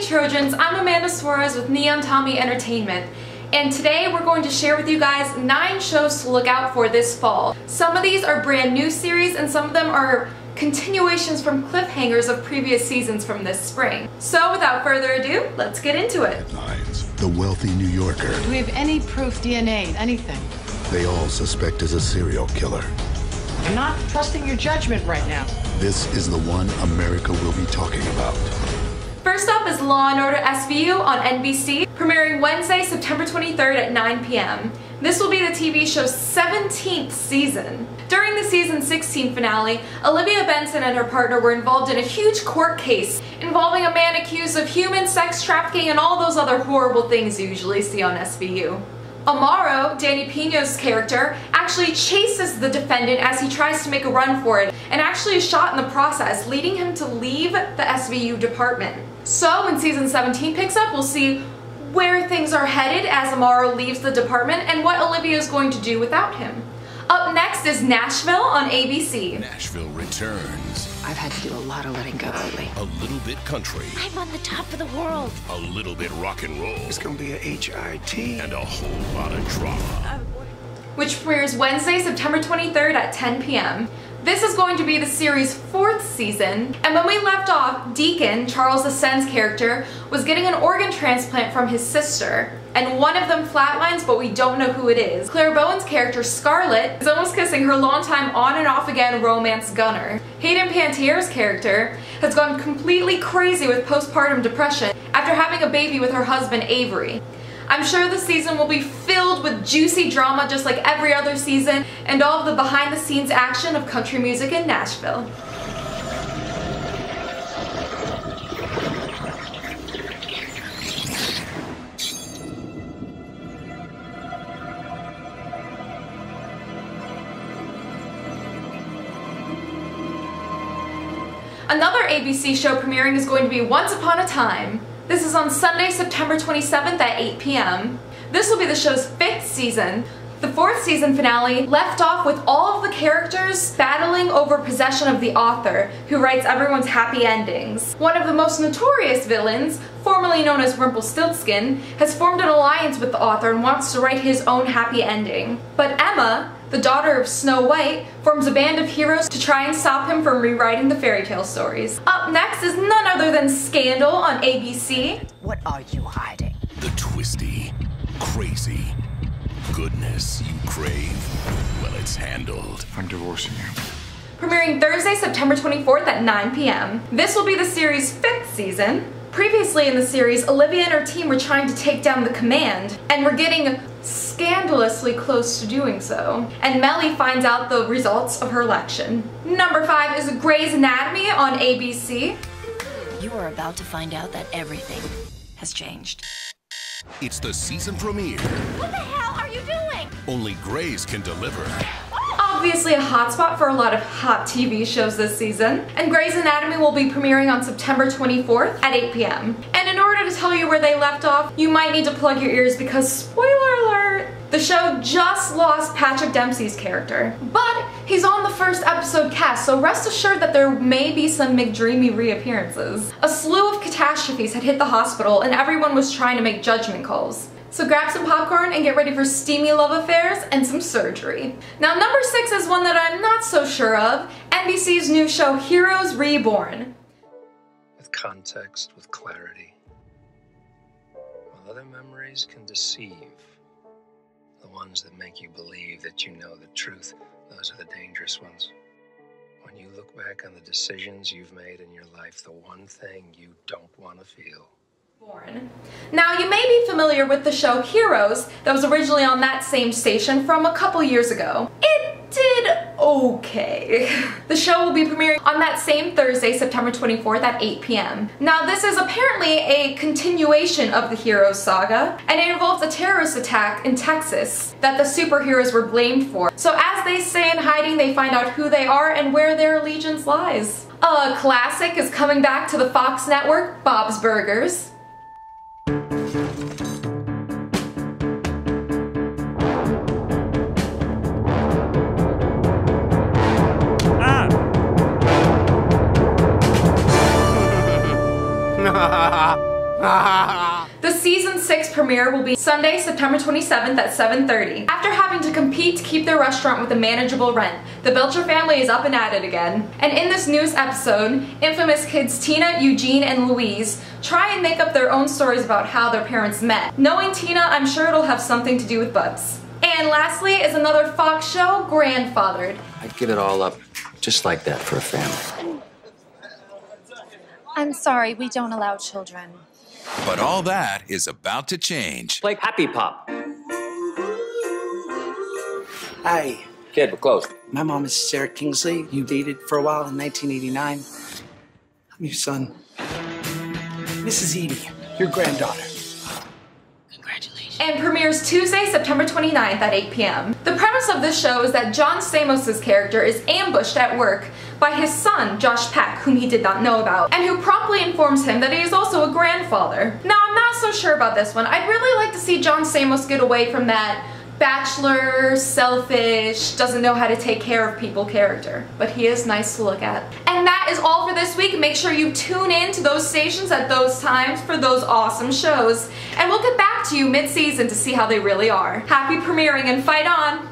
Trojans, I'm Amanda Suarez with Neon Tommy Entertainment, and today we're going to share with you guys 9 shows to look out for this fall. Some of these are brand new series and some of them are continuations from cliffhangers of previous seasons from this spring. So without further ado, let's get into it. Headlines. The wealthy New Yorker. Do we have any proof, DNA, anything? They all suspect is a serial killer. I'm not trusting your judgment right now. This is the one America will be talking about. First up is Law & Order SVU on NBC, premiering Wednesday, September 23rd at 9 p.m. This will be the TV show's 17th season. During the season 16 finale, Olivia Benson and her partner were involved in a huge court case involving a man accused of human sex trafficking and all those other horrible things you usually see on SVU. Amaro, Danny Pino's character, actually chases the defendant as he tries to make a run for it and actually is shot in the process, leading him to leave the SVU department. So when season 17 picks up, we'll see where things are headed as Amaro leaves the department and what Olivia is going to do without him. Up next is Nashville on ABC. Nashville returns. I've had to do a lot of letting go lately. A little bit country. I'm on the top of the world. A little bit rock and roll. It's gonna be a HIT. And a whole lot of drama. Which premieres Wednesday, September 23rd at 10 p.m. This is going to be the series' 4th season, and when we left off, Deacon, Charles Ascend's character, was getting an organ transplant from his sister, and one of them flatlines, but we don't know who it is. Claire Bowen's character, Scarlett, is almost kissing her longtime on and off again romance Gunner. Hayden Panettiere's character has gone completely crazy with postpartum depression after having a baby with her husband Avery. I'm sure the season will be filled with juicy drama just like every other season and all of the behind-the-scenes action of country music in Nashville. Another ABC show premiering is going to be Once Upon a Time. This is on Sunday, September 27th at 8 p.m. This will be the show's 5th season. The 4th season finale left off with all of the characters battling over possession of the author, who writes everyone's happy endings. One of the most notorious villains, formerly known as Rumpelstiltskin, has formed an alliance with the author and wants to write his own happy ending. But Emma, the daughter of Snow White, forms a band of heroes to try and stop him from rewriting the fairy tale stories. Up next is none other than Scandal on ABC. What are you hiding? The twisty, crazy goodness you crave. Well, it's handled. I'm divorcing you. Premiering Thursday, September 24th at 9 p.m. This will be the series' 5th season. Previously in the series, Olivia and her team were trying to take down the Command, and were getting scandalously close to doing so. And Mellie finds out the results of her election. Number 5 is Grey's Anatomy on ABC. You are about to find out that everything has changed. It's the season premiere. What the hell are you doing? Only Grey's can deliver. Obviously a hotspot for a lot of hot TV shows this season, and Grey's Anatomy will be premiering on September 24th at 8 p.m. And in order to tell you where they left off, you might need to plug your ears because, spoiler alert, the show just lost Patrick Dempsey's character. But he's on the first episode cast, so rest assured that there may be some McDreamy reappearances. A slew of catastrophes had hit the hospital and everyone was trying to make judgment calls. So grab some popcorn and get ready for steamy love affairs and some surgery. Now number 6 is one that I'm not so sure of, NBC's new show Heroes Reborn. With context, with clarity. While other memories can deceive, the ones that make you believe that you know the truth, those are the dangerous ones. When you look back on the decisions you've made in your life, the one thing you don't want to feel. Now you may be familiar with the show Heroes that was originally on that same station from a couple years ago. It did okay. The show will be premiering on that same Thursday, September 24th at 8 p.m. Now this is apparently a continuation of the Heroes saga, and it involves a terrorist attack in Texas that the superheroes were blamed for. So as they stay in hiding, they find out who they are and where their allegiance lies. A classic is coming back to the Fox network, Bob's Burgers. The season 6 premiere will be Sunday, September 27th at 7:30. After having to compete to keep their restaurant with a manageable rent, the Belcher family is up and at it again. And in this news episode, infamous kids Tina, Eugene, and Louise try and make up their own stories about how their parents met. Knowing Tina, I'm sure it'll have something to do with butts. And lastly is another Fox show, Grandfathered. I'd give it all up just like that for a family. I'm sorry, we don't allow children. But all that is about to change. Play Happy Pop. Hi. Kid, we're close. My mom is Sarah Kingsley. You dated for a while in 1989. I'm your son. Mrs. Edie, your granddaughter. And premieres Tuesday, September 29th at 8 p.m. The premise of this show is that John Stamos' character is ambushed at work by his son, Josh Peck, whom he did not know about, and who promptly informs him that he is also a grandfather. Now, I'm not so sure about this one. I'd really like to see John Stamos get away from that bachelor, selfish, doesn't know how to take care of people character, but he is nice to look at. And that is all for this week. Make sure you tune in to those stations at those times for those awesome shows, and we'll get back to you mid-season to see how they really are. Happy premiering and fight on!